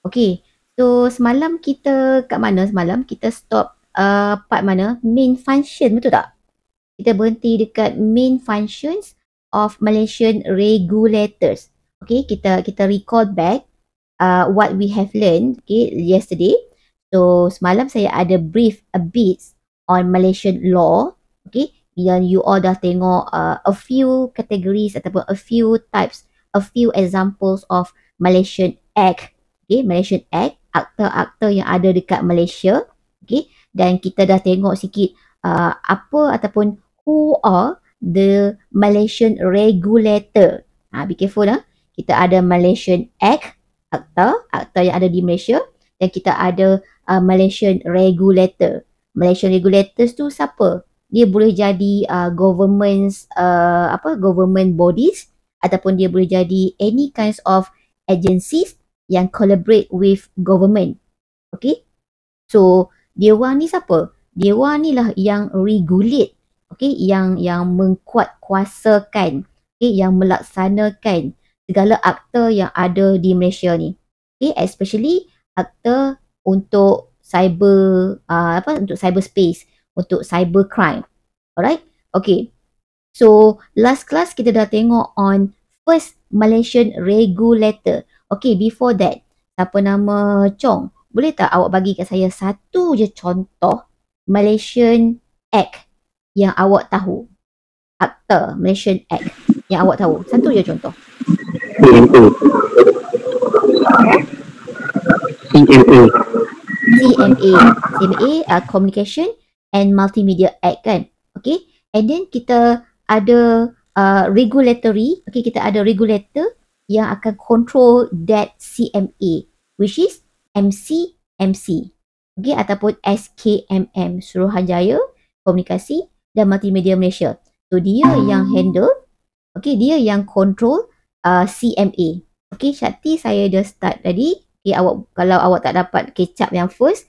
Okay, so semalam kita kat mana semalam? Kita stop part mana? Main function, betul tak? Kita berhenti dekat main functions of Malaysian regulators. Okay, kita recall back what we have learned yesterday. So semalam saya ada brief a bit on Malaysian law. Okay, yang you all dah tengok a few categories ataupun a few types, a few examples of Malaysian Act. Okay, Malaysian Act, akta-akta yang ada dekat Malaysia. Okay, dan kita dah tengok sikit apa ataupun who are the Malaysian regulator. Be careful lah. Kita ada Malaysian Act, akta yang ada di Malaysia, dan kita ada Malaysian regulator. Malaysian regulators tu siapa? Dia boleh jadi government bodies, ataupun dia boleh jadi any kinds of agencies yang collaborate with government. Okay? So, Dewan ni siapa? Dewan ni lah yang regulate, okay, yang mengkuatkuasakan, okay, yang melaksanakan segala akta yang ada di Malaysia ni. Okay, especially akta untuk untuk cyberspace, untuk cybercrime. Alright? Okay. So, last class kita dah tengok on first Malaysian regulator. Okay, before that, siapa nama Chong? Boleh tak awak bagi kat saya satu je contoh Malaysian Act yang awak tahu? Akta Malaysian Act yang awak tahu. Satu je contoh. CMA. Communication and Multimedia Act kan. Okay. And then kita ada regulatory. Okay, kita ada regulator yang akan control that CMA, which is MCMC. Okay, ataupun SKMM, Suruhanjaya Komunikasi dan Multimedia Malaysia. So dia yang handle, okay, dia yang control CMA. Okay, Syakti saya dah start tadi. Okay, kalau awak tak dapat catch up yang first,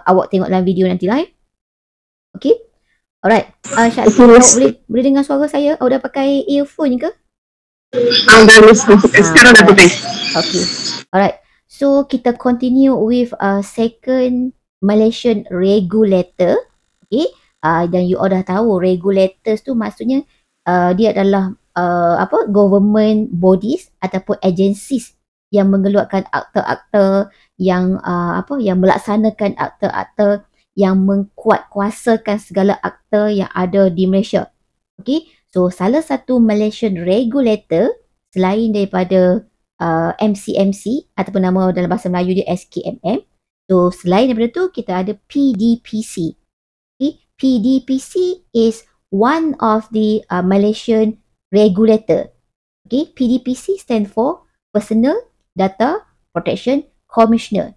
awak tengok dalam video nanti lah. Okay. Alright. Syakti, awak boleh dengar suara saya? Awak dah pakai earphone ke? Sekarang dah pakai. Okay. Alright. So, kita continue with second Malaysian regulator. Okay. Dan you all dah tahu, regulators tu maksudnya dia adalah government bodies ataupun agencies yang mengeluarkan akta-akta, yang yang melaksanakan akta-akta, yang mengkuatkuasakan segala akta yang ada di Malaysia. Okay. So, salah satu Malaysian regulator selain daripada MCMC ataupun nama dalam bahasa Melayu dia SKMM. So, selain daripada tu, kita ada PDPC. Okay. PDPC is one of the Malaysian regulator. Okay. PDPC stand for Personal Data Protection Commissioner.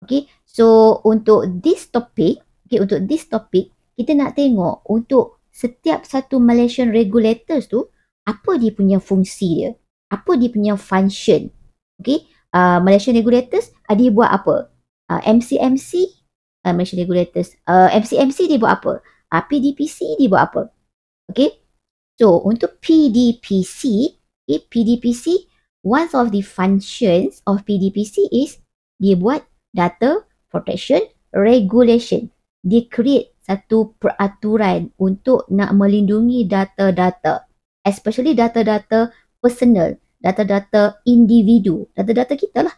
Okay. So, untuk this topic, kita nak tengok untuk setiap satu Malaysian regulators tu, apa dia punya fungsi dia? Apa dia punya function? Okay. Malaysian regulators, dia buat apa? MCMC, Malaysian regulators. MCMC dia buat apa? PDPC dia buat apa? Okay. So, untuk PDPC, one of the functions of PDPC is dia buat data protection regulation. Dia create satu peraturan untuk nak melindungi data-data, especially data-data personal, data-data individu, data-data kita lah.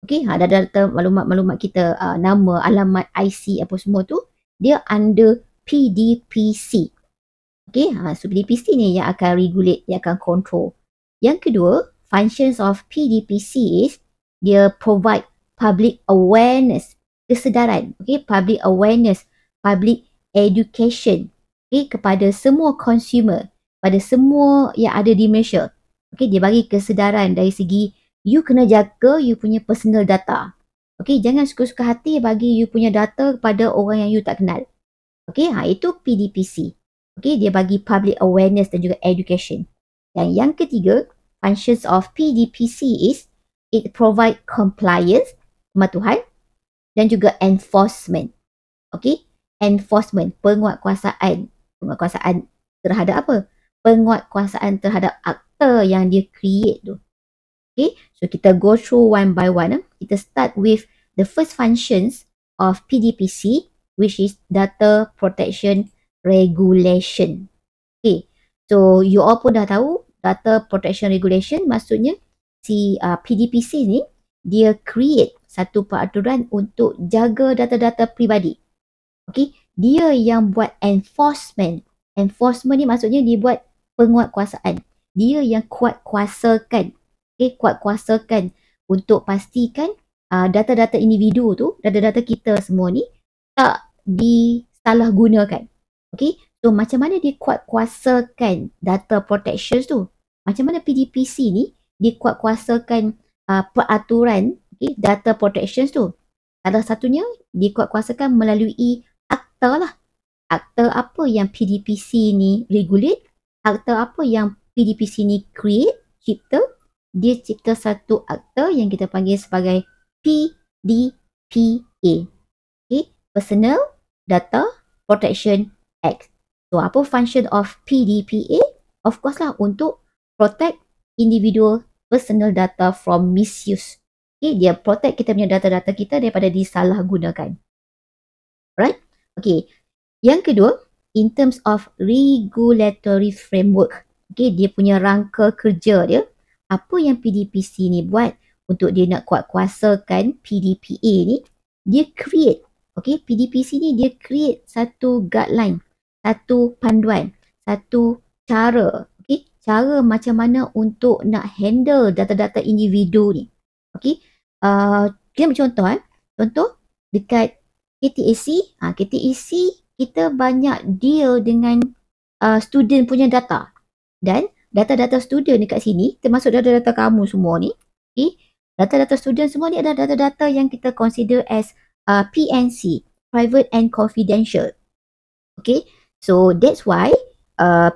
Okay, data-data maklumat-maklumat kita, nama, alamat, IC apa semua tu, dia under PDPC. Okay, so PDPC ni yang akan regulate, yang akan control. Yang kedua, functions of PDPC is dia provide public awareness, kesedaran, okay, public awareness, public education, okay, kepada semua consumer, pada semua yang ada di Malaysia. Okay, dia bagi kesedaran dari segi you kena jaga you punya personal data. Okay, jangan suka-suka hati bagi you punya data kepada orang yang you tak kenal. Okay, itu PDPC. Okay, dia bagi public awareness dan juga education. Dan yang ketiga, functions of PDPC is it provide compliance, kepatuhan, dan juga enforcement. Okay, enforcement, penguatkuasaan. Penguatkuasaan terhadap apa? Penguatkuasaan terhadap akta yang dia create tu. Okay, so kita go through one by one. Kita start with the first functions of PDPC, which is Data Protection Regulation. Okay, so you all pun dah tahu Data Protection Regulation maksudnya si PDPC ni dia create satu peraturan untuk jaga data-data peribadi. Okay, dia yang buat enforcement. Enforcement ni maksudnya dia buat penguatkuasaan. Dia yang kuat kuasakan. Okay, kuat kuasakan untuk pastikan data-data individu tu, data-data kita semua ni tak disalahgunakan. Okay, so macam mana dia kuat kuasakan data protection tu? Macam mana PDPC ni dia kuat kuasakan peraturan data protection tu? Salah satunya dia kuat kuasakan melalui akta lah. Akta apa yang PDPC ni regulate, akta apa yang PDPC ni create, cipta. Dia cipta satu akta yang kita panggil sebagai PDPA. Okay, Personal Data Protection Act. So, apa function of PDPA? Of course lah, untuk protect individual personal data from misuse. Okay, dia protect kita punya data-data kita daripada disalahgunakan. Right? Okay. Yang kedua, in terms of regulatory framework. Okay, dia punya rangka kerja dia. Apa yang PDPC ni buat untuk dia nak kuat kuasakan PDPA ni, dia create. Okay, PDPC ni dia create satu guideline, satu panduan, satu cara. Okay, cara macam mana untuk nak handle data-data individu ni. Okay, kita ambil contoh. Contoh dekat KTAC. KTAC kita banyak deal dengan student punya data. Dan data-data student dekat sini, termasuk data-data kamu semua ni. Okay, data-data student semua ni adalah data-data yang kita consider as PNC, Private and Confidential. Okay, so that's why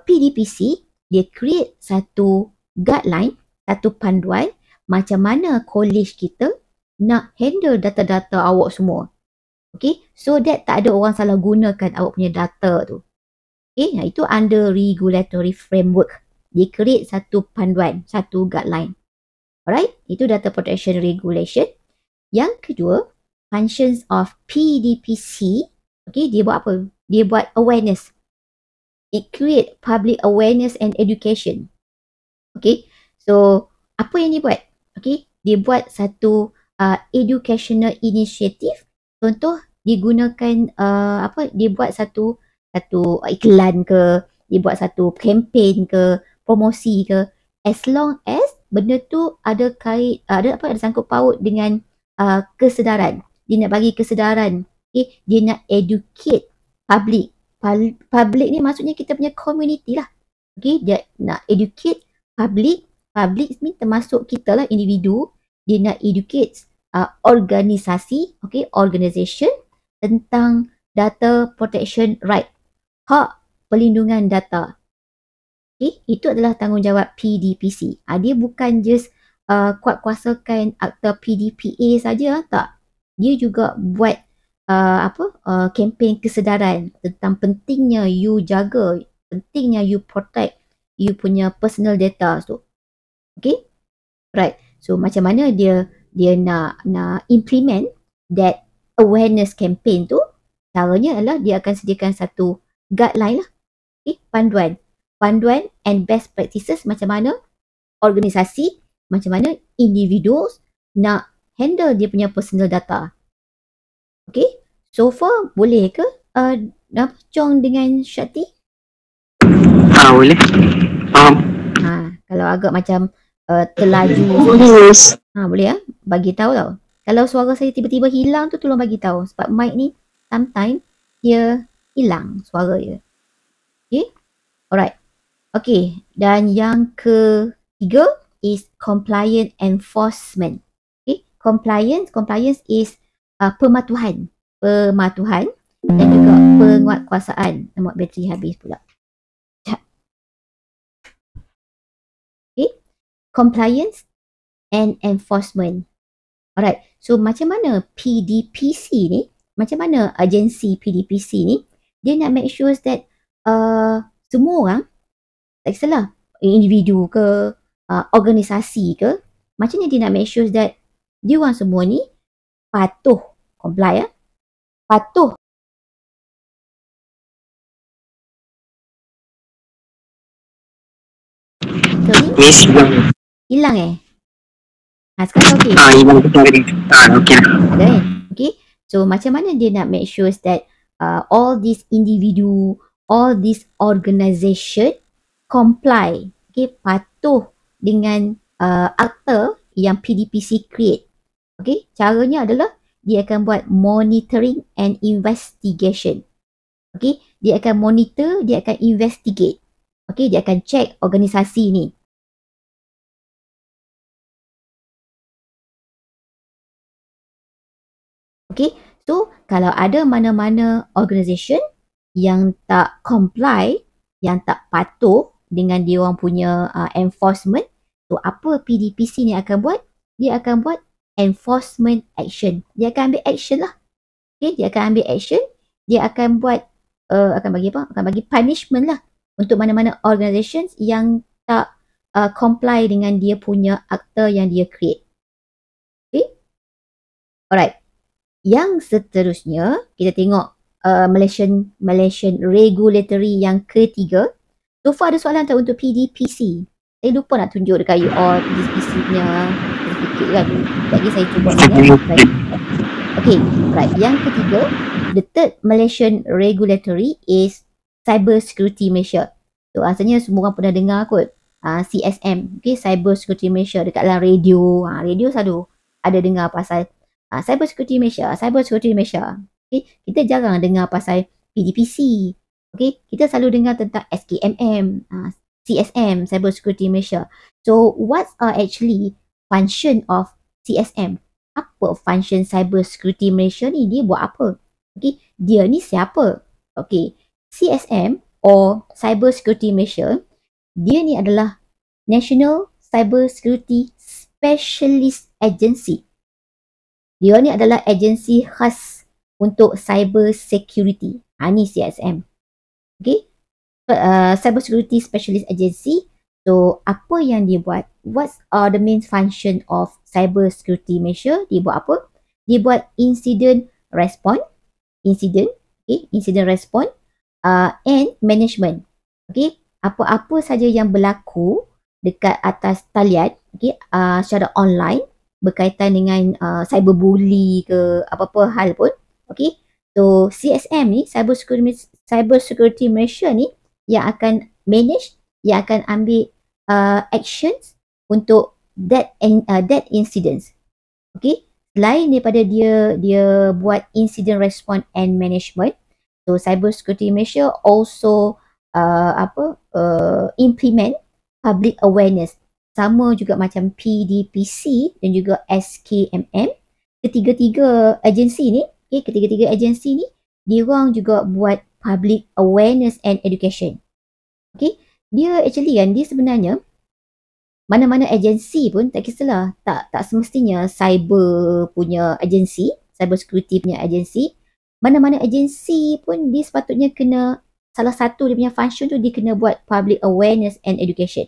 PDPC dia create satu guideline, satu panduan macam mana college kita nak handle data-data awak semua. Okay, so that tak ada orang salah gunakan awak punya data tu. Okay, itu under regulatory framework. Dia create satu panduan, satu guideline. Alright, itu data protection regulation. Yang kedua, functions of PDPC. Okay, dia buat apa? Dia buat awareness. It create public awareness and education. Okay, so apa yang dia buat? Okay, dia buat satu educational initiative. Contoh, dia gunakan dia buat satu iklan ke, dia buat satu campaign ke, promosi ke, as long as benda tu ada sangkut paut dengan kesedaran. Dia nak bagi kesedaran. Okay? Dia nak educate public. Public ni maksudnya kita punya community lah. Okay? Dia nak educate public. Public ni termasuk kita lah, individu. Dia nak educate organisasi, okay, organization tentang data protection right. Hak perlindungan data. Okay, itu adalah tanggungjawab PDPC. Dia bukan just kuat kuasakan akta PDPA saja, tak. Dia juga buat kempen kesedaran tentang pentingnya you jaga, pentingnya you protect you punya personal data tu. Okay, right. So macam mana dia nak implement that awareness campaign tu? Caranya adalah dia akan sediakan satu guideline lah. Okay, panduan and best practices macam mana organisasi, macam mana individuals nak handle dia punya personal data. Okay, so far boleh ke Chong dengan Syati? Boleh. Faham. Kalau agak macam terlaju. Boleh bagi tahu tau. Kalau suara saya tiba-tiba hilang tu tolong bagi tahu, sebab mic ni sometimes dia hilang suara dia. Okay, alright. Okay, dan yang ketiga is compliant enforcement. Okay, compliance is pematuhan dan juga penguatkuasaan. Nampak bateri habis pula. Okay, compliance and enforcement. Alright, so macam mana PDPC ni, macam mana agensi PDPC ni, dia nak make sure that semua orang, tak kisahlah individu ke, organisasi ke, macam ni dia nak make sure that dia orang semua ni patuh, comply patuh. Miss hilang sekarang okey. Hilang okey lah. Kan? Okay. So macam mana dia nak make sure that all these individu, all these organisation comply, okay, patuh dengan akta yang PDPC create. Okay, caranya adalah dia akan buat monitoring and investigation. Okay, dia akan monitor, dia akan investigate. Okay, dia akan check organisasi ni. Okay, so kalau ada mana-mana organisation yang tak comply, yang tak patuh dengan dia orang punya enforcement, so apa PDPC ni akan buat? Dia akan buat enforcement action. Dia akan ambil action lah. Okay, dia akan ambil action. Dia akan buat, akan bagi apa? Akan bagi punishment lah untuk mana-mana organisations yang tak comply dengan dia punya akta yang dia create. Okay, alright. Yang seterusnya, kita tengok Malaysian regulatory yang ketiga. So far ada soalan tak untuk PDPC? Saya lupa nak tunjuk dekat you all PDPC punya certificate kan. Lagi saya cuba ingat. Okay, right. Yang ketiga, the third Malaysian regulatory is cyber security measure. So asalnya semua orang pernah dengar kot. CSM, okay, cyber security measure dekat dalam radio. Radio selalu ada dengar pasal cyber security measure. Okay, kita jarang dengar pasal PDPC. Okay, kita selalu dengar tentang SKMM, CSM, cyber security measure. So, what are actually function of CSM? Apa function cyber security measure ni? Dia buat apa? Okay, dia ni siapa? Okay, CSM or cyber security measure, dia ni adalah National Cyber Security Specialist Agency. Dia ni adalah agensi khas untuk cyber security. Ni CSM. Okay. Cyber Security Specialist Agency. So, apa yang dia buat? What are the main function of cyber security measure? Dia buat apa? Dia buat incident response. Incident response. And management. Okay. Apa-apa saja yang berlaku dekat atas talian, okay, secara online, berkaitan dengan cyberbully ke apa-apa hal pun. Okay. So CSM ni, cyber security measure ni yang akan manage, yang akan ambil actions untuk that incidents. Okay. Selain daripada dia buat incident response and management, so cyber security measure also implement public awareness. Sama juga macam PDPC dan juga SKMM. Ketiga-tiga agensi ni, dia orang juga buat public awareness and education. Okay, dia sebenarnya mana-mana agensi pun tak kisahlah, tak semestinya cyber punya agensi, cyber security punya agensi. Mana-mana agensi pun dia sepatutnya kena, salah satu dia punya function tu dia kena buat public awareness and education.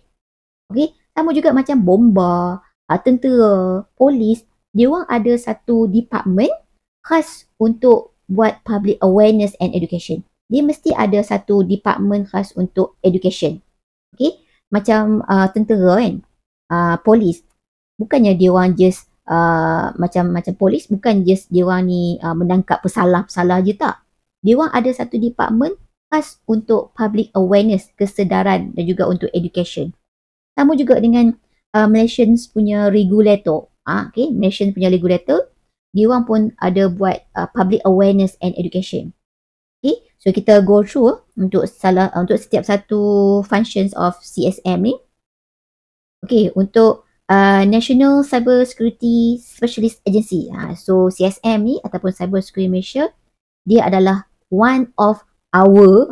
Okay, sama juga macam bomba, tentera, polis, dia orang ada satu department khas untuk buat public awareness and education. Dia mesti ada satu department khas untuk education. Okay, macam tentera kan, polis, bukannya dia orang just macam polis, bukan just dia orang ni menangkap pesalah-pesalah je, tak. Dia orang ada satu department khas untuk public awareness, kesedaran dan juga untuk education. Sama juga dengan Malaysian punya regulator. Okay, Malaysian punya regulator, dia orang pun ada buat public awareness and education. Okay, so kita go through untuk setiap satu functions of CSM ni. Okay, untuk National Cyber Security Specialist Agency. So CSM ni ataupun Cyber Security Measure, dia adalah one of our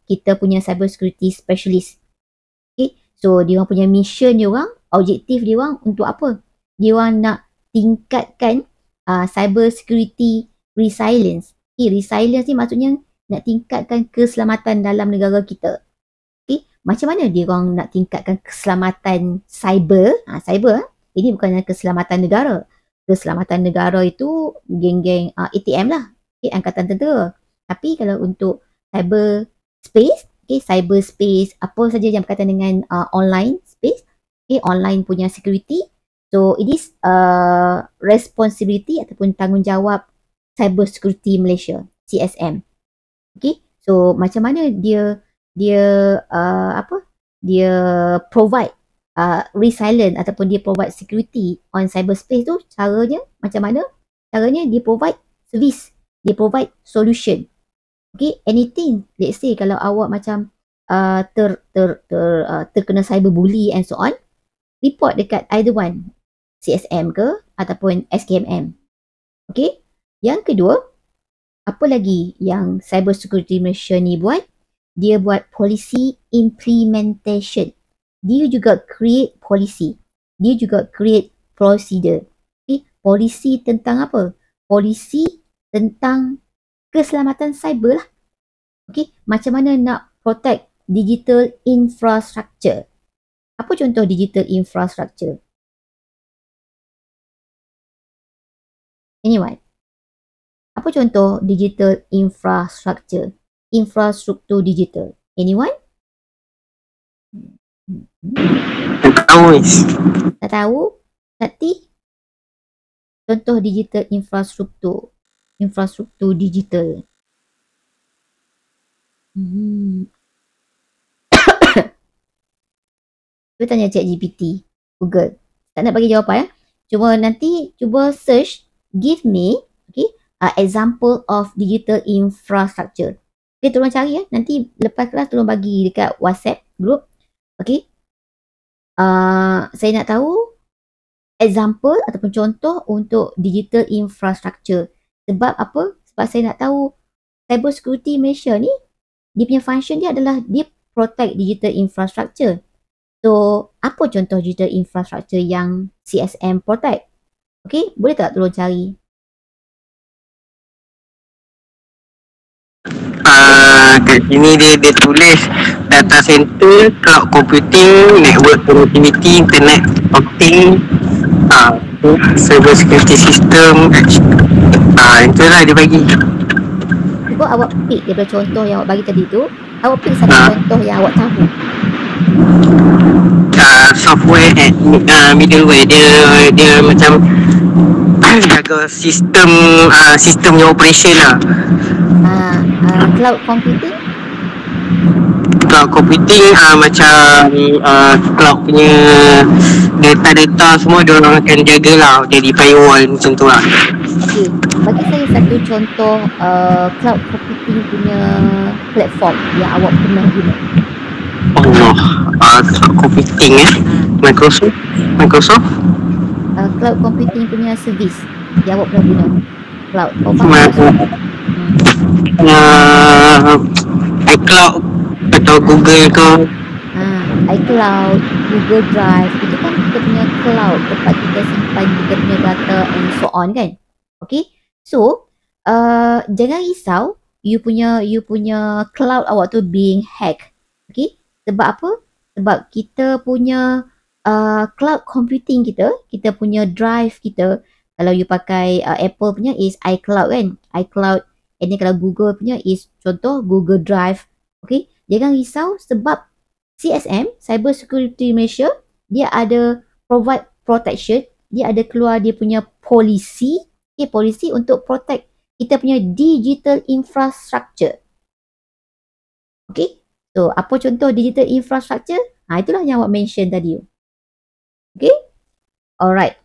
kita punya cyber security specialist. Okay, so dia orang punya mission dia orang, objektif dia orang untuk apa? Dia orang nak tingkatkan cyber security resilience. Okay, resilience ni maksudnya nak tingkatkan keselamatan dalam negara kita. Okay, macam mana dia orang nak tingkatkan keselamatan cyber? Ini bukannya keselamatan negara. Keselamatan negara itu geng-geng ATM lah. Okay, angkatan tentera. Tapi kalau untuk cyber space, okay, cyber space, apa saja yang berkaitan dengan online space, okay, online punya security. So, it is responsibility ataupun tanggungjawab Cyber Security Malaysia, CSM. Okay, so macam mana dia dia provide resilient ataupun dia provide security on cyberspace tu, caranya macam mana? Caranya dia provide service, dia provide solution. Okay, anything, let's say kalau awak macam terkena cyberbully and so on, report dekat either one, CSM ke ataupun SKMM. Okay, yang kedua, apa lagi yang Cyber Security Malaysia ni buat? Dia buat policy implementation. Dia juga create policy. Dia juga create procedure. Okay? Polisi tentang apa? Polisi tentang keselamatan cyber lah. Okay? Macam mana nak protect digital infrastructure? Apa contoh digital infrastructure? Anyone? Apa contoh digital infrastructure? Infrastruktur digital. Anyone? Tak tahu, Miss. Tak tahu? Sakti? Contoh digital infrastruktur. Infrastruktur digital. Cuba tanya ChatGPT, Google. Tak nak bagi jawapan ya. Cuma nanti cuba search, give me, okay, example of digital infrastructure. Okay, tolong cari ya. Nanti lepas kelas tolong bagi dekat WhatsApp group. Okay. Saya nak tahu example ataupun contoh untuk digital infrastructure. Sebab apa? Sebab saya nak tahu Cyber Security Malaysia ni, dia punya function dia adalah dia protect digital infrastructure. So, apa contoh digital infrastructure yang CSM protect? Okay, boleh tak tolong cari? Kat sini dia tulis data center, cloud computing, network connectivity, internet opting, server security system. Itulah dia bagi. Cuba awak pick daripada contoh yang awak bagi tadi tu. Awak pick satu contoh yang awak tahu. Software and middleware, dia macam jaga sistemnya operation lah. Cloud computing? Cloud computing macam cloud punya data-data semua diorang akan jaga lah, jadi firewall macam tu lah. Okay, bagi saya satu contoh cloud computing punya platform yang awak pernah guna. Cloud computing Microsoft. Cloud computing punya service yang awak pernah guna. Cloud. iCloud atau Google ke. iCloud, Google Drive, itu kan kita punya cloud, tempat kita simpan kita punya data and so on kan. Okay, so jangan risau you punya cloud awak tu being hacked. Okay, sebab apa? Sebab kita punya cloud computing kita punya drive kita, kalau you pakai Apple punya is iCloud kan, iCloud. And then kalau Google punya is contoh Google Drive. Okay, jangan risau sebab CSM, Cyber Security Malaysia, dia ada provide protection, dia ada keluar dia punya polisi, okay, polisi untuk protect kita punya digital infrastructure. Okay, so apa contoh digital infrastructure? Itulah yang awak mention tadi. Okay, alright.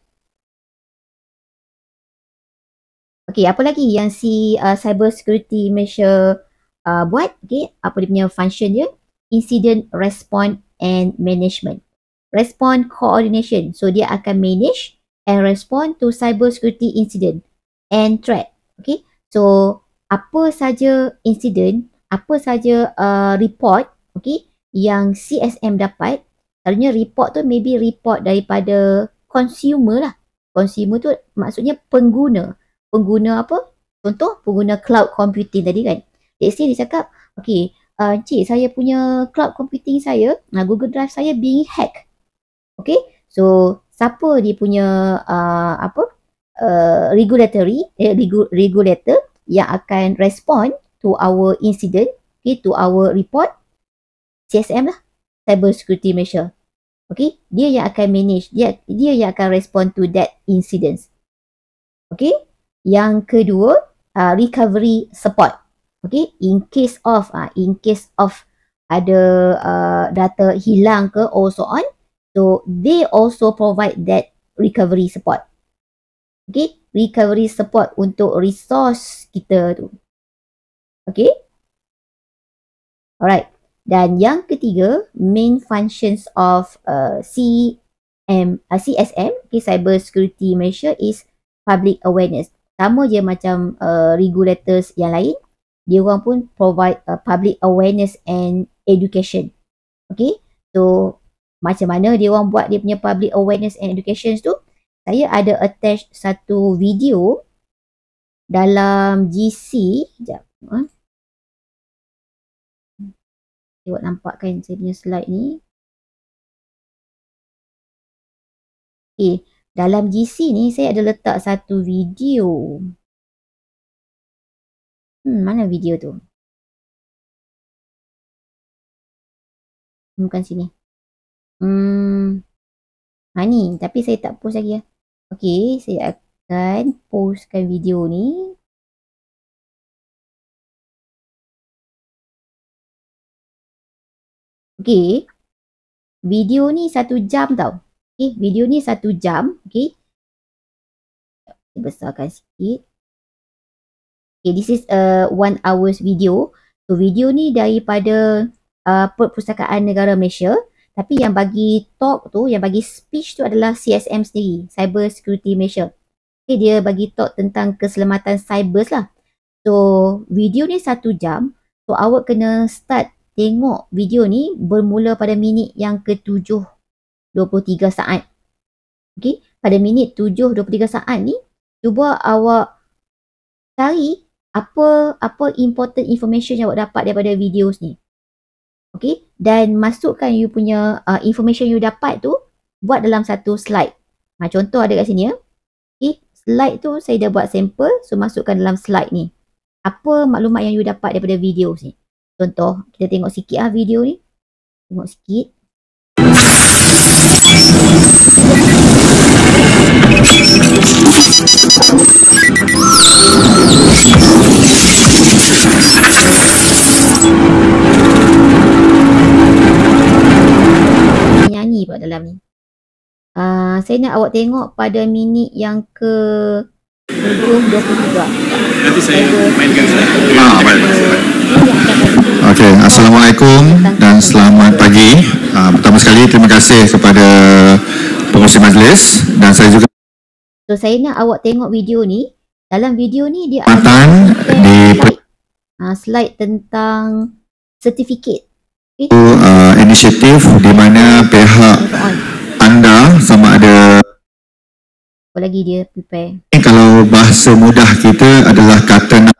Okay, apa lagi yang si Cyber Security Malaysia buat? Okay, apa dia punya function dia? Incident Response and Management. Response Coordination. So, dia akan manage and respond to cyber security incident and threat. Okay, so apa saja incident, apa saja report, okay, yang CSM dapat. Selalunya report tu maybe report daripada consumer lah. Consumer tu maksudnya pengguna. Pengguna apa? Contoh, pengguna cloud computing tadi kan. Let's say dia cakap, okay, cik, saya punya cloud computing saya, Google Drive saya being hacked. Okay, So siapa dia punya regulator yang akan respond to our incident, okay, to our report? CSM lah, cyber security measure. Okay, dia yang akan manage, dia yang akan respond to that incident. Okay, yang kedua, recovery support. Okay, in case of ada data hilang ke or so on, so they also provide that recovery support. Okay, recovery support untuk resource kita tu. Okay, alright. Dan yang ketiga, main functions of CSM, okay, cyber security measure is public awareness. Sama je macam regulators yang lain, dia orang pun provide public awareness and education. Okay, so macam mana dia orang buat dia punya public awareness and education tu? Saya ada attach satu video dalam GC. Sekejap. Tengok nampak kan saya punya slide ni. Okay, dalam GC ni saya ada letak satu video. Mana video tu? Bukan sini. Ni, tapi saya tak post lagi ya. Okay, saya akan postkan video ni. Okay, video ni 1 jam tau. Okay, video ni 1 jam. Okay, saya besarkan sikit. Okay, this is a 1 hours video. So, video ni daripada Perpustakaan Negara Malaysia. Tapi yang bagi talk tu, yang bagi speech tu adalah CSM sendiri, Cyber Security Malaysia. Okay, dia bagi talk tentang keselamatan cyber lah. So, video ni 1 jam. So, awak kena start tengok video ni bermula pada minit yang ke-7 23 saat. Okay, pada minit 7 23 saat ni, cuba awak cari apa important information yang awak dapat daripada videos ni. Okay, dan masukkan you punya information you dapat tu, buat dalam satu slide. Contoh ada kat sini ya. Okay, slide tu saya dah buat sampel, so masukkan dalam slide ni. Apa maklumat yang you dapat daripada videos ni. Contoh, kita tengok sikit video ni. Tengok sikit. Nyanyi pula dalam ni. Saya nak awak tengok pada minit yang ke 23. Nanti saya mainkan saya. Okey, Assalamualaikum dan selamat pagi. Pertama sekali terima kasih kepada pengurusi majlis dan saya juga. So saya nak awak tengok video ni. Dalam video ni dia ada slide tentang sertifikat. Inisiatif di mana pihak anda sama ada apa lagi dia prepare. Kalau bahasa mudah kita adalah kata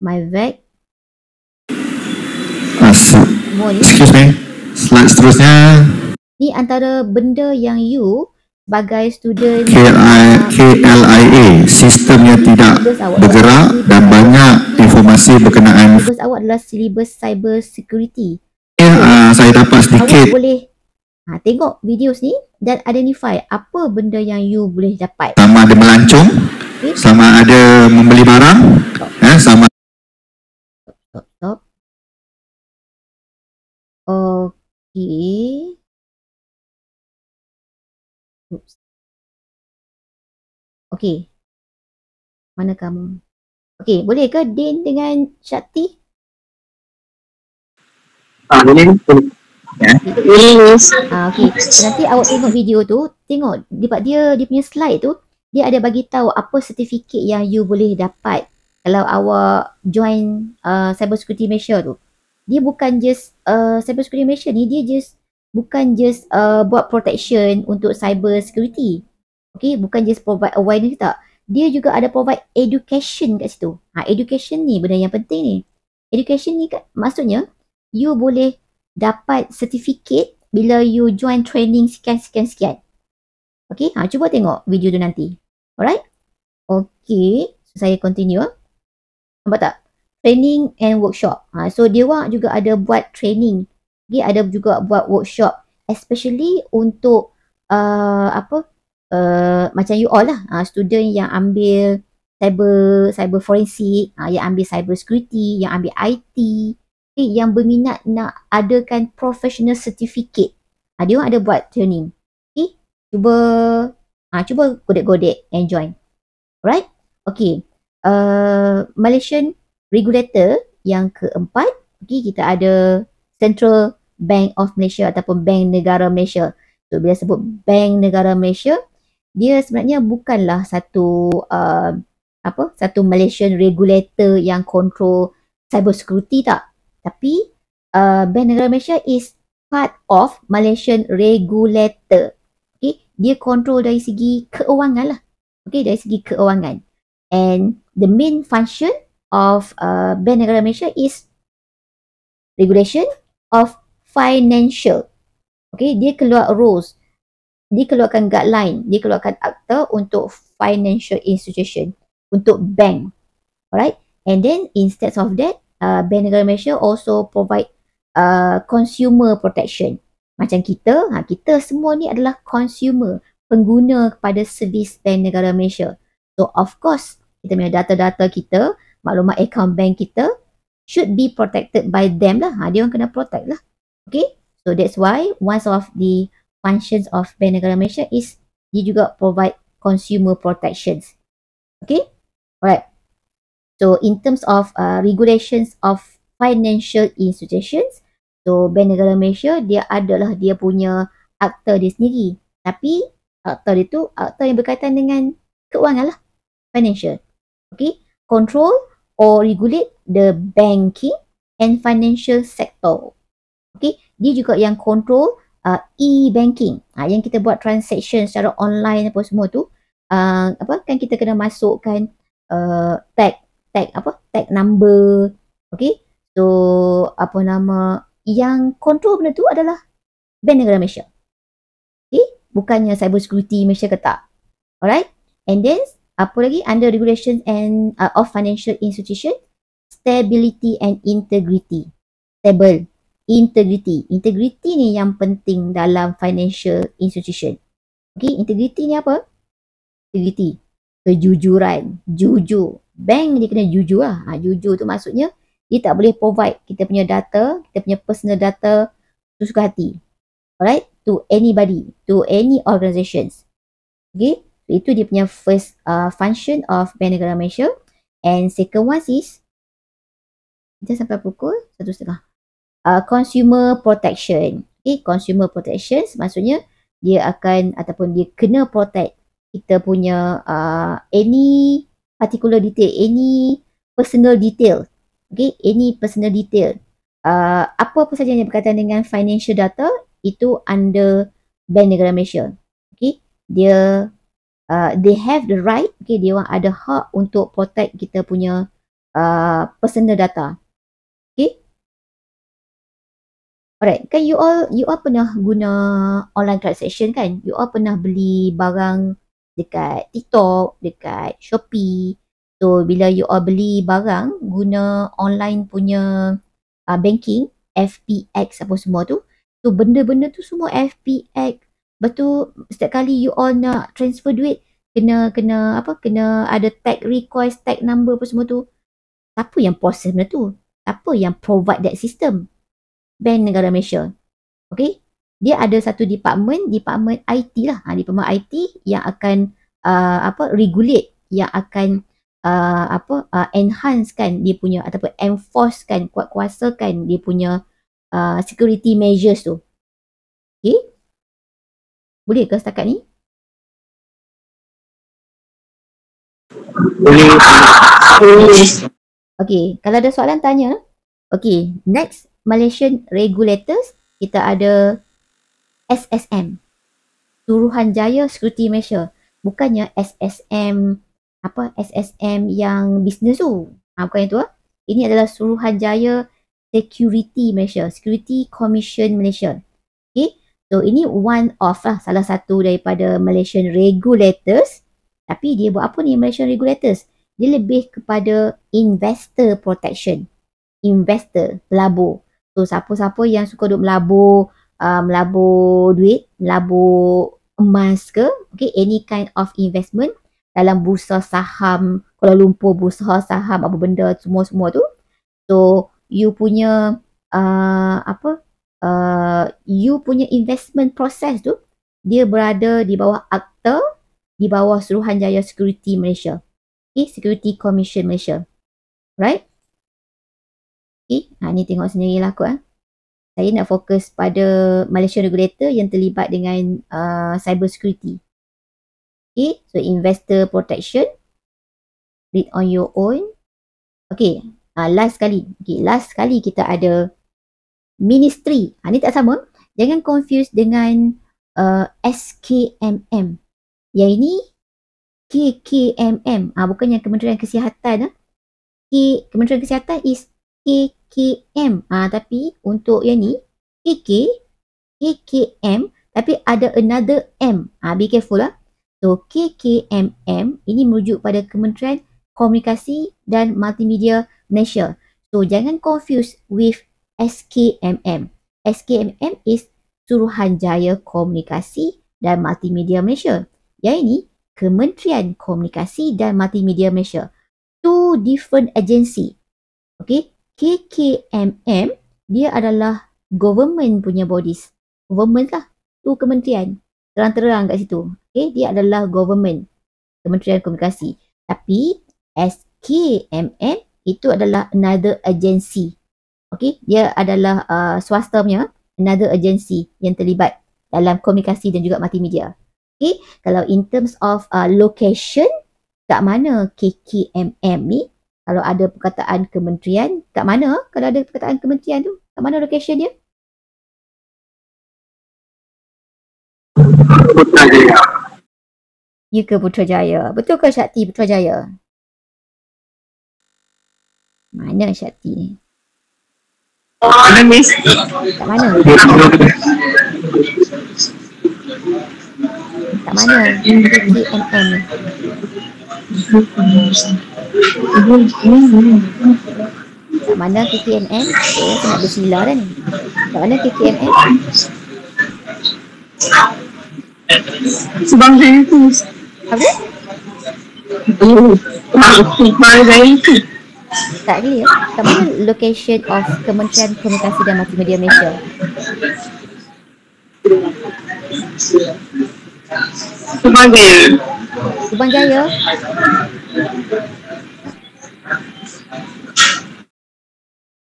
MyVac. Excuse me. Slide seterusnya. Ni antara benda yang you sebagai student KLIA, sistemnya tidak bergerak dan banyak informasi berkenaan. Silibus awak adalah silibus cyber security. Saya dapat sedikit. Awak boleh tengok videos ni dan identify apa benda yang you boleh dapat. Sama ada melancong, sama ada membeli barang, sama. Stop. Okay. Oops. Okay. Mana kamu? Okay, boleh ke Din dengan Shakti? Boleh. Ya. Okay. Nanti awak tengok video tu, tengok dia punya slide tu, dia ada bagi tahu apa sertifikat yang you boleh dapat kalau awak join Cyber Security Malaysia tu. Dia bukan just Cyber Security Malaysia ni, dia bukan just buat protection untuk cyber security. Okay, bukan just provide awareness tak. Dia juga ada provide education kat situ. Education ni benda yang penting ni. Education ni maksudnya you boleh dapat sertifikat bila you join training sekian. Okay, cuba tengok video tu nanti. Alright? Okay, so saya continue. Nampak tak? Training and workshop. So dia orang juga ada buat training. Okay, ada juga buat workshop. Especially untuk macam you all lah. Student yang ambil cyber forensik, yang ambil cyber security, yang ambil IT. Okay, yang berminat nak adakan professional certificate. Dia orang ada buat training. Okay, cuba godek-godek and join. Alright? Okay. Malaysian regulator yang keempat, okay, kita ada Central Bank of Malaysia ataupun Bank Negara Malaysia. So bila sebut Bank Negara Malaysia, dia sebenarnya bukanlah satu Malaysian regulator yang control cyber security tak. Tapi Bank Negara Malaysia is part of Malaysian regulator. Okay, dia control dari segi keuangan lah. Okay, dari segi keuangan. And the main function of Bank Negara Malaysia is regulation of financial. Okay, dia keluar rules, dia keluarkan guideline, dia keluarkan akta untuk financial institution, untuk bank. Alright, and then instead of that, Bank Negara Malaysia also provide consumer protection. Macam kita semua ni adalah consumer, pengguna kepada servis Bank Negara Malaysia. So of course, kita punya data-data kita, maklumat account bank kita should be protected by them lah. Dia orang kena protect lah. Okay, so that's why one of the functions of Bank Negara Malaysia is dia juga provide consumer protections. Okay, alright. So in terms of regulations of financial institutions, so Bank Negara Malaysia dia adalah dia punya akta dia sendiri. Tapi akta dia tu akta yang berkaitan dengan keuangan lah, financial. Okay, control or regulate the banking and financial sector. Okay, dia juga yang control e-banking. Yang kita buat transaction secara online apa semua tu, kan kita kena masukkan tag number. Okay, so yang control benda tu adalah Bank Negara Malaysia. Okay, bukannya cyber security Malaysia ke tak. Alright, and then apa lagi under regulations and of financial institution, stability and integrity. Stable, integrity ni yang penting dalam financial institution. Okay, integrity ni apa? Integrity, kejujuran, jujur. Bank dia kena jujur lah. Jujur tu maksudnya dia tak boleh provide kita punya data, kita punya personal data sesuka hati. Alright, to anybody, to any organizations. Okay, so itu dia punya first function of Bank Negara Malaysia. And second one is, kita sampai pukul 1:30. Consumer protection. Okay, consumer protection maksudnya dia akan ataupun dia kena protect kita punya any particular detail, any personal detail. Okay, any personal detail. Apa-apa saja yang berkaitan dengan financial data itu under Bank Negara Malaysia. Okay, dia they have the right, okay, dia orang ada hak untuk protect kita punya personal data. Okay, alright, kan you all pernah guna online transaction kan? You all pernah beli barang dekat TikTok, dekat Shopee. So bila you all beli barang guna online punya banking, FPX apa semua tu, so benda-benda tu semua FPX. Betul, setiap kali you all nak transfer duit kena ada tag request, tag number apa semua tu. Siapa yang proses benda tu? Siapa yang provide that system? Bank Negara Malaysia. Okay, dia ada satu department IT lah. Department IT yang akan regulate, yang akan enhance kan dia punya ataupun enforce kan, kuat-kuasakan dia punya security measures tu. Okay, boleh ke setakat ni? Boleh. Okay, kalau ada soalan tanya. Okay, next Malaysian regulators, kita ada SSM, Suruhanjaya Security Malaysia. Bukannya SSM yang bisnes tu. Bukan itu. Ini adalah Suruhanjaya Security Malaysia, Security Commission Malaysia. Okay, So ini one of lah, salah satu daripada Malaysian regulators. Tapi dia buat apa ni Malaysian regulators? Dia lebih kepada investor protection. Investor, pelabur. So siapa-siapa yang suka duk melabur, melabur duit, melabur emas ke, okay, any kind of investment dalam bursa saham Kuala Lumpur, bursa saham apa benda semua-semua tu. So you punya you punya investment process tu dia berada di bawah akta, di bawah Suruhanjaya Security Malaysia. Okay, Security Commission Malaysia. Right? Okay, ni tengok sendirilah kot. Saya nak fokus pada Malaysian regulator yang terlibat dengan cyber security. Okay, so investor protection. Read on your own. Okay, last sekali. Okay, last sekali kita ada ministry. Ni tak sama. Jangan confuse dengan SKMM. Yang ini KKMM. Bukannya Kementerian Kesihatan. Kementerian Kesihatan is KKM. Tapi untuk yang ni KKM tapi ada another M. Be careful lah. So KKMM ini merujuk pada Kementerian Komunikasi dan Multimedia Malaysia. So jangan confuse with SKMM. SKMM is Suruhanjaya Komunikasi dan Multimedia Malaysia. Yang ini Kementerian Komunikasi dan Multimedia Malaysia. Two different agency. Okay, KKMM dia adalah government punya bodies. Government lah. Tu kementerian. Terang-terang kat situ. Okay, dia adalah government. Kementerian Komunikasi. Tapi SKMM itu adalah another agency. Okay, dia adalah swasta punya another agency yang terlibat dalam komunikasi dan juga multimedia. Okay, kalau in terms of location, kat mana KKMM ni? Kalau ada perkataan kementerian, kat mana? Kalau ada perkataan kementerian tu, kat mana location dia? Putrajaya. Ya ke Putrajaya? Betul ke Shakti Putrajaya? Mana Shakti ni? Ada miss. Kat mana? Kat mana KKMM ni? Kat mana KKMM? Saya nak bersila dah ni. Kat mana KKMM? Subang Jaya tu. Apa? Subang Jaya tu. Tak clear. Kat mana location of Kementerian Komunikasi dan Multimedia Malaysia? Subang Jaya. Subang Jaya?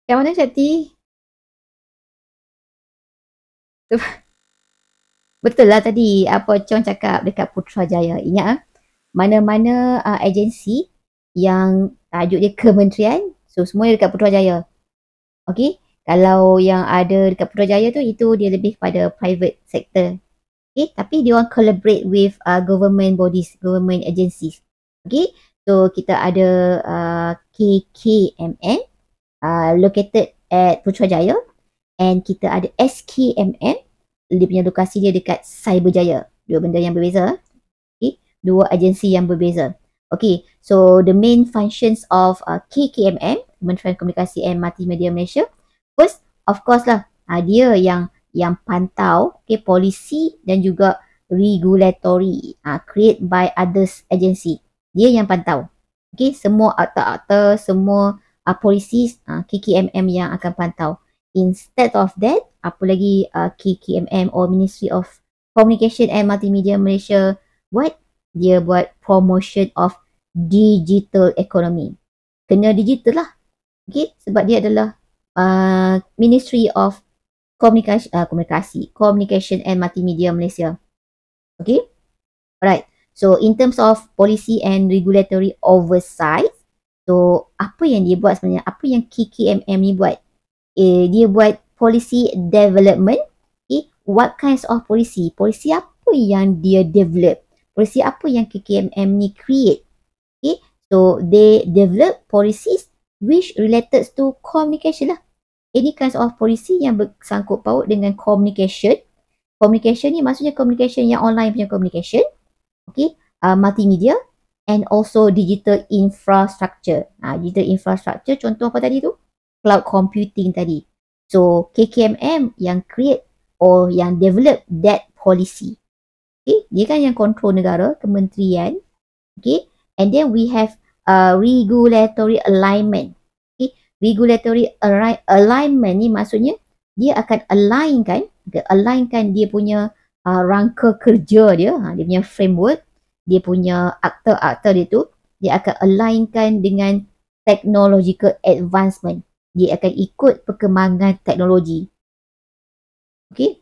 Kat mana Shakti? Betul lah tadi apa Chong cakap dekat Putrajaya. Ingat mana-mana agensi yang tajuk dia kementerian, so semua dekat Putrajaya. Okay, kalau yang ada dekat Putrajaya tu, itu dia lebih pada private sector. Okay, tapi dia orang collaborate with government bodies, government agencies. Okay, so kita ada KKMN located at Putrajaya, and kita ada SKMN, dia punya lokasi dia dekat Cyberjaya. Dua benda yang berbeza. Okay, dua agensi yang berbeza. Okay, so the main functions of KKMM, Kementerian Komunikasi and Multimedia Malaysia, first, of course lah, dia yang pantau, okay, polisi dan juga regulatory create by others agency. Dia yang pantau. Okay, semua akta-akta, semua polisi KKMM yang akan pantau. Instead of that, apa lagi KKMM or Ministry of Communication and Multimedia Malaysia buat? Dia buat promotion of digital economy. Kena digital lah. Okay, sebab dia adalah Ministry of Communication and Multimedia Malaysia. Okay, alright. So in terms of policy and regulatory oversight, so apa yang dia buat sebenarnya? Apa yang KKMM ni buat? Dia buat policy development. Okay, what kinds of policy? Policy apa yang dia develop? Policy apa yang KKMM ni create? Okay, so they develop policies which related to communication lah. Any kinds of policy yang bersangkut paut dengan communication Communication ni maksudnya communication yang online punya communication. Okay. Multimedia and also digital infrastructure. Digital infrastructure contoh apa tadi tu? Cloud computing tadi. So KKMM yang create or yang develop that policy. Okay. Dia kan yang control negara, kementerian. Okay. And then we have regulatory alignment. Okay. Regulatory alignment ni maksudnya dia akan alignkan dia punya rangka kerja dia, dia punya framework, dia punya akta-akta dia tu, dia akan alignkan dengan technological advancement. Dia akan ikut perkembangan teknologi. Okay.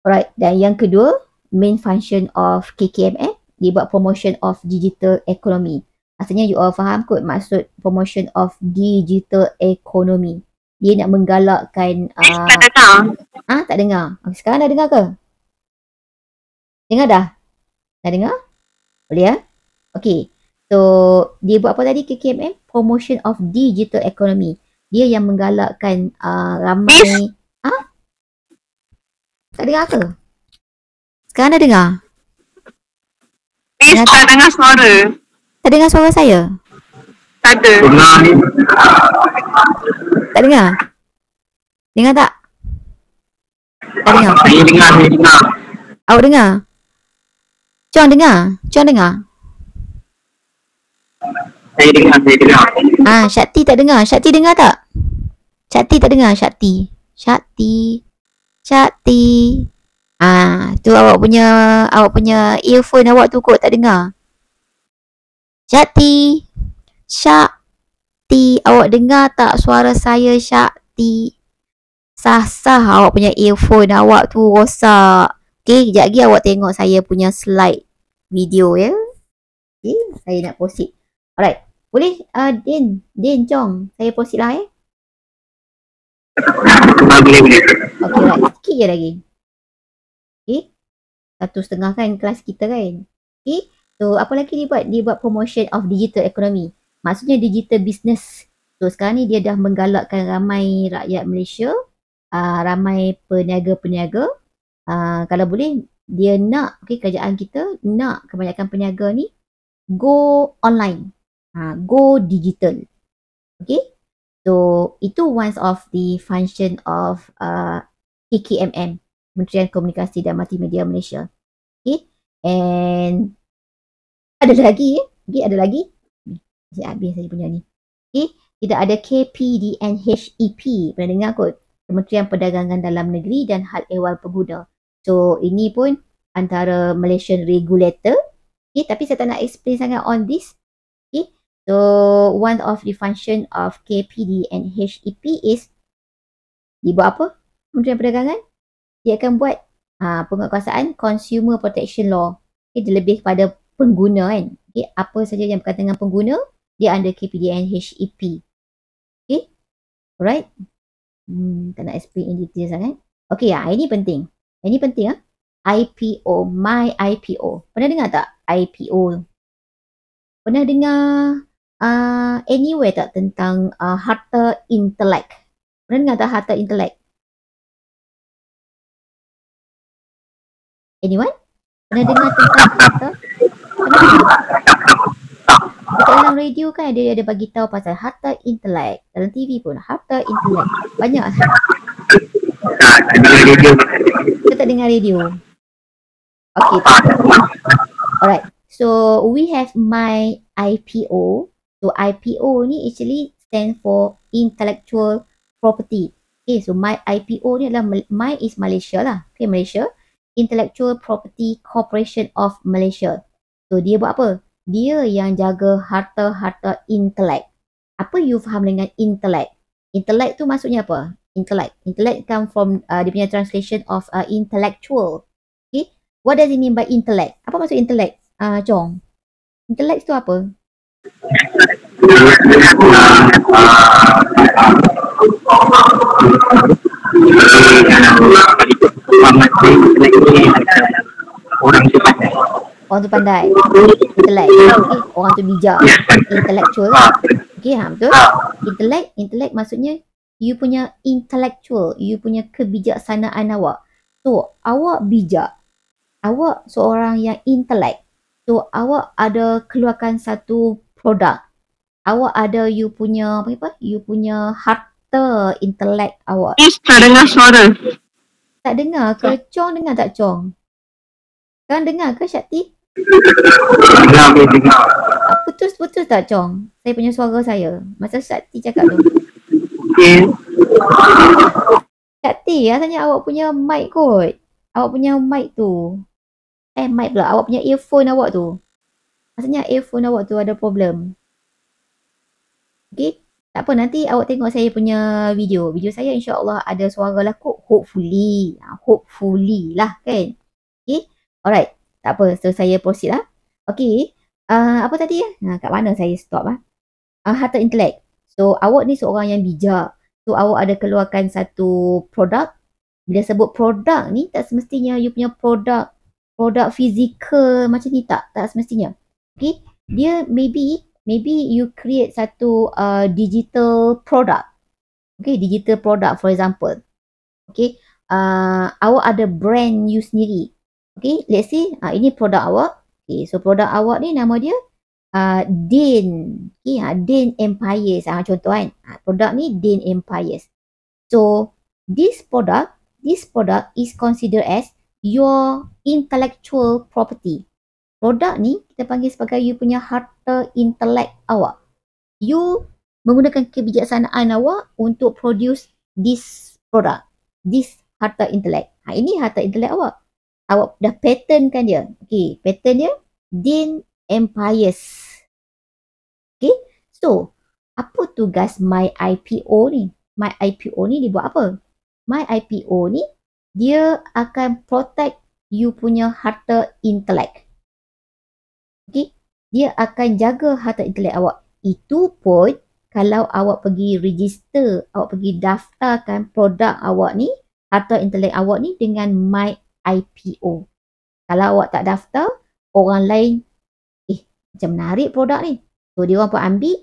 Alright, dan yang kedua, main function of KKMM, dia buat promotion of digital economy. Maksudnya you all faham kot maksud promotion of digital economy. Dia nak menggalakkan tak dengar. Sekarang dah dengar ke? Dengar dah? Dah dengar? Boleh ya? Okay. So dia buat apa tadi KKMM? Promotion of digital economy. Dia yang menggalakkan ramai tak dengar ke? Sekarang dah dengar? Tak dengar suara. Tak dengar suara saya? Tak ada. Tak dengar? Dengar tak? Tak dengar? Saya dengar. Awak dengar? Cuang dengar? Saya dengar. Syakti tak dengar? Syakti dengar tak? Syakti tak dengar? Syakti. Tu awak punya earphone awak tu kot tak dengar. Syakti, awak dengar tak suara saya Syakti? Sah awak punya earphone awak tu rosak. Okay, kejap lagi awak tengok saya punya slide video ya. Okay, saya nak proceed. Alright, boleh Din Chong, saya proceed lah Boleh. Okay, right, sikit je lagi. Okay, 1.5 kan kelas kita kan. Okay, so apa lagi dia buat? Dia buat promotion of digital economy. Maksudnya digital business. So sekarang ni dia dah menggalakkan ramai rakyat Malaysia, ramai peniaga-peniaga. Kalau boleh dia nak, kerajaan kita nak kebanyakan peniaga ni go online, go digital. Okay, so itu one of the function of KKMM, Kementerian Komunikasi dan Multimedia Malaysia. Okay, and ada lagi. Saya habis saya punya ni. Okay, kita ada KPDNHEP. Pernah dengar kot? Kementerian Perdagangan Dalam Negeri dan Hal Ehwal Pengguna. So ini pun antara Malaysian regulator. Okay, tapi saya tak nak explain sangat on this. Okay, so one of the function of KPDNHEP is dia buat apa? Kementerian Perdagangan dia akan buat penguatkuasaan consumer protection law. Okay, dia lebih kepada pengguna kan. Okay, apa saja yang berkaitan dengan pengguna dia under KPDNHEP. Okay, alright. Tak nak explain in detail sangat. Okay, ini penting. IPO, My IPO. Pernah dengar tak IPO? Pernah dengar anywhere tak tentang harta intelek? Pernah dengar tak harta intelek? Anyone? Pernah dengar tentang harta? Pernah dengar? Dekat dalam radio kan dia ada bagi tahu pasal harta intelek. Dalam TV pun harta intelek. Banyak. Kita tak dengar radio. Okay. Alright. So we have My IPO. So IPO ni actually stand for intellectual property. Okay, so My IPO ni adalah My is Malaysia lah. Okay, Malaysia. Intellectual Property Corporation of Malaysia. So dia buat apa? Dia yang jaga harta-harta intelek. Apa you faham dengan intelek? Intelek tu maksudnya apa? Intelek come from dia punya translation of intellectual. Okay? What does it mean by intellect? Apa maksud intellect? Chong. Intellect tu apa? Orang tu pandai. Intellect. Okay. Orang tu bijak. Intellectual lah. Okay, betul? Intellect maksudnya you punya intellectual, you punya kebijaksanaan awak. So, awak bijak. Awak seorang yang intelek. So, awak ada keluarkan satu produk. Awak ada you punya you punya harta intelek awak. Tak dengar suara. Tak dengar ke? Chong dengar tak Chong? Kan dengar ke Syakti? Dengar. Putus tak Chong? Saya punya suara saya. Masa Syakti cakap tu. Okay. Syakti, rasanya awak punya mic kot. Awak punya mic tu. Mic pula. Awak punya earphone awak tu. Rasanya earphone awak tu ada problem. Okay? Tak apa, nanti awak tengok saya punya video. Video saya insya-Allah ada suara lah kot. Hopefully. Hopefully lah kan. Okay? Alright. Tak apa. So, saya proceed lah. Okay. Apa tadi ya? Kat mana saya stop lah? Harta intelek. So, awak ni seorang yang bijak. So, awak ada keluarkan satu produk. Bila sebut produk ni, tak semestinya you punya produk fizikal macam ni tak. Tak semestinya. Okay? Dia maybe you create satu digital product. Okay, digital product for example. Okay, awak ada brand you sendiri. Okay, let's say ini produk awak. Okay, so produk awak ni nama dia Dane. Okay, Dane Empires. Contoh kan. Produk ni Dane Empires. So, this product is considered as your intellectual property. Produk ni kita panggil sebagai you punya harta intelek awak. You menggunakan kebijaksanaan awak untuk produce this product, this harta intelek. Ini harta intelek awak. Awak dah patentkan dia. Okay, patent dia Dane Empires. Okay, so apa tugas My IPO ni? My IPO ni dia buat apa? My IPO ni dia akan protect you punya harta intelek. Okay, dia akan jaga harta intelek awak. Itu pun kalau awak pergi register, awak pergi daftarkan produk awak ni, harta intelek awak ni dengan My IPO. Kalau awak tak daftar, orang lain, macam menarik produk ni. So, dia orang pun ambil,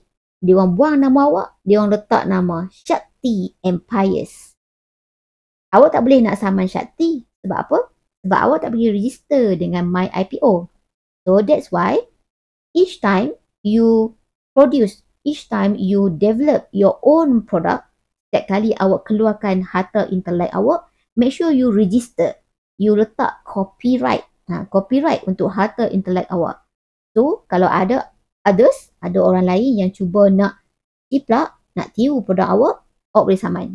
dia orang buang nama awak, dia orang letak nama Shakti Empires. Awak tak boleh nak saman Shakti. Sebab apa? Sebab awak tak pergi register dengan My IPO. So, that's why each time you produce, each time you develop your own product, setiap kali awak keluarkan harta intelek awak, make sure you register. You letak copyright. Copyright untuk harta intelek awak. So, kalau ada others, ada orang lain yang cuba nak ciplak, nak tiru produk awak, awak boleh saman.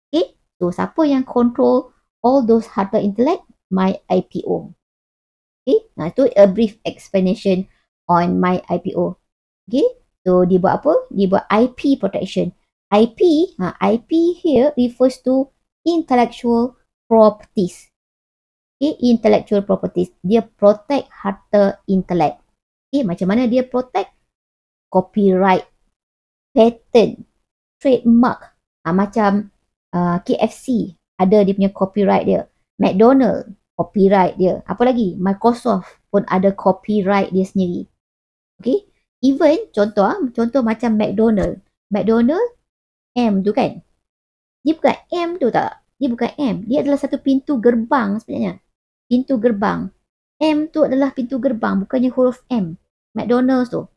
Okay? So, siapa yang control all those harta intelek? My IPO. Okay, itu a brief explanation on My IPO. Okay, so dia buat apa? Dia buat IP protection. IP here refers to intellectual properties. Okay, intellectual properties. Dia protect harta intelek. Okay, macam mana dia protect? Copyright, patent, trademark. Macam KFC ada dia punya copyright dia. McDonald copyright dia. Apa lagi? Microsoft pun ada copyright dia sendiri. Okay. Even contoh macam McDonald. McDonald M tu kan. Dia bukan M tu tak. Dia bukan M. Dia adalah satu pintu gerbang sebenarnya. Pintu gerbang. M tu adalah pintu gerbang. Bukannya huruf M. McDonald's tu.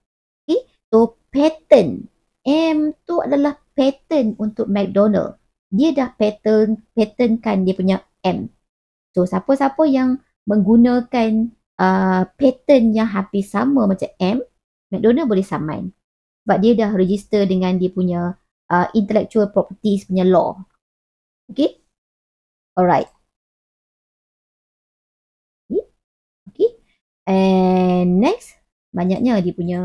Okay. So patent. M tu adalah patent untuk McDonald. Dia dah patentkan dia punya M. So, siapa-siapa yang menggunakan patent yang hampir sama macam M, McDonald boleh saman. Sebab dia dah register dengan dia punya intellectual properties punya law. Okay? Alright. Okay. And next, banyaknya dia punya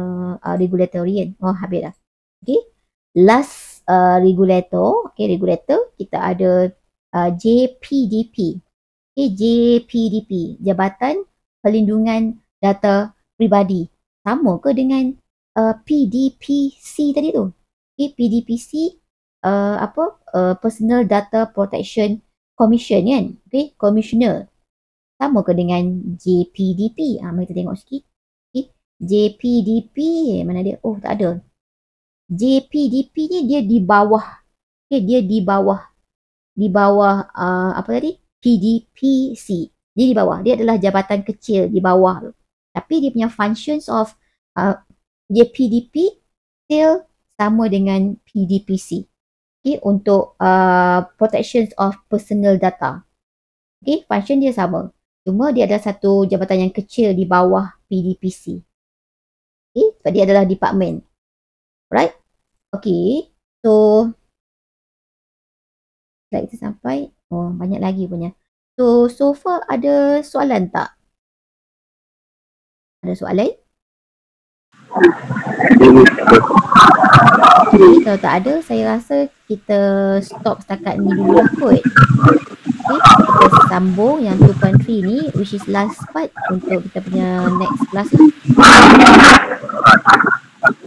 regulatory kan. Oh, habis dah. Okay. Last regulator. Okay, regulator. Kita ada JPDP. JPDP, Jabatan Perlindungan Data Peribadi. Sama ke dengan PDPC tadi tu? PDPC Personal Data Protection Commission kan? Okay, Commissioner. Sama ke dengan JPDP? Mari kita tengok sikit. Okay. JPDP, mana dia? Oh, tak ada. JPDP ni dia di bawah. Okay, dia di bawah apa tadi? PDPC. Dia di bawah. Dia adalah jabatan kecil di bawah. Tapi dia punya functions of dia PDP still sama dengan PDPC. Okay, untuk protections of personal data. Okay, function dia sama. Cuma dia ada satu jabatan yang kecil di bawah PDPC. Okay, sebab dia adalah department. Right? Okay, so slide kita sampai. Oh, banyak lagi punya. So far ada soalan tak? Ada soalan? Okay, kalau tak ada, saya rasa kita stop setakat ni dulu lah kot. Okay, kita sambung yang 2.3 ni, which is last part untuk kita punya next class lah.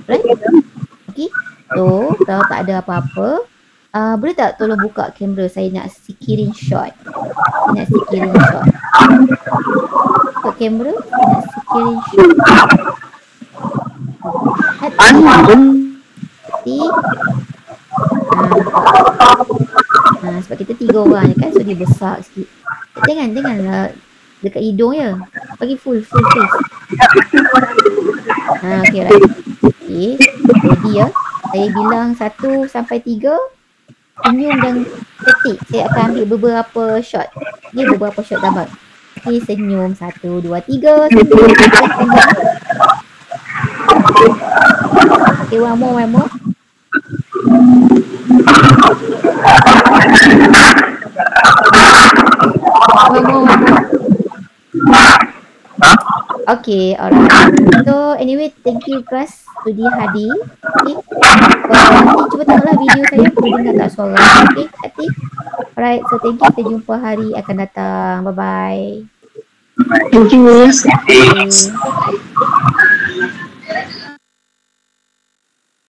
Right? Okay, so kalau tak ada apa-apa, boleh tak tolong buka kamera, saya nak screenshot. Saya nak screenshot. Buka kamera, saya nak screenshot. Sebab kita 3 orang je kan, so dia besar sikit. Janganlah dekat hidung je. Bagi full face. Okay, right. Okay, ready ya. Saya bilang 1 sampai 3. Senyum dan ketik. Saya akan ambil beberapa shot. Dia beberapa shot gambar. Okay, senyum. 1, 2, 3. Senyum. Okay, one more. One more. Okay, alright. So anyway, thank you class Sudi Hadi. Okay, nanti cuba tengoklah video saya, boleh dengar tak suara. Okay, hati. Alright, so thank you. Kita jumpa hari akan datang. Bye bye. Thank you. Okay.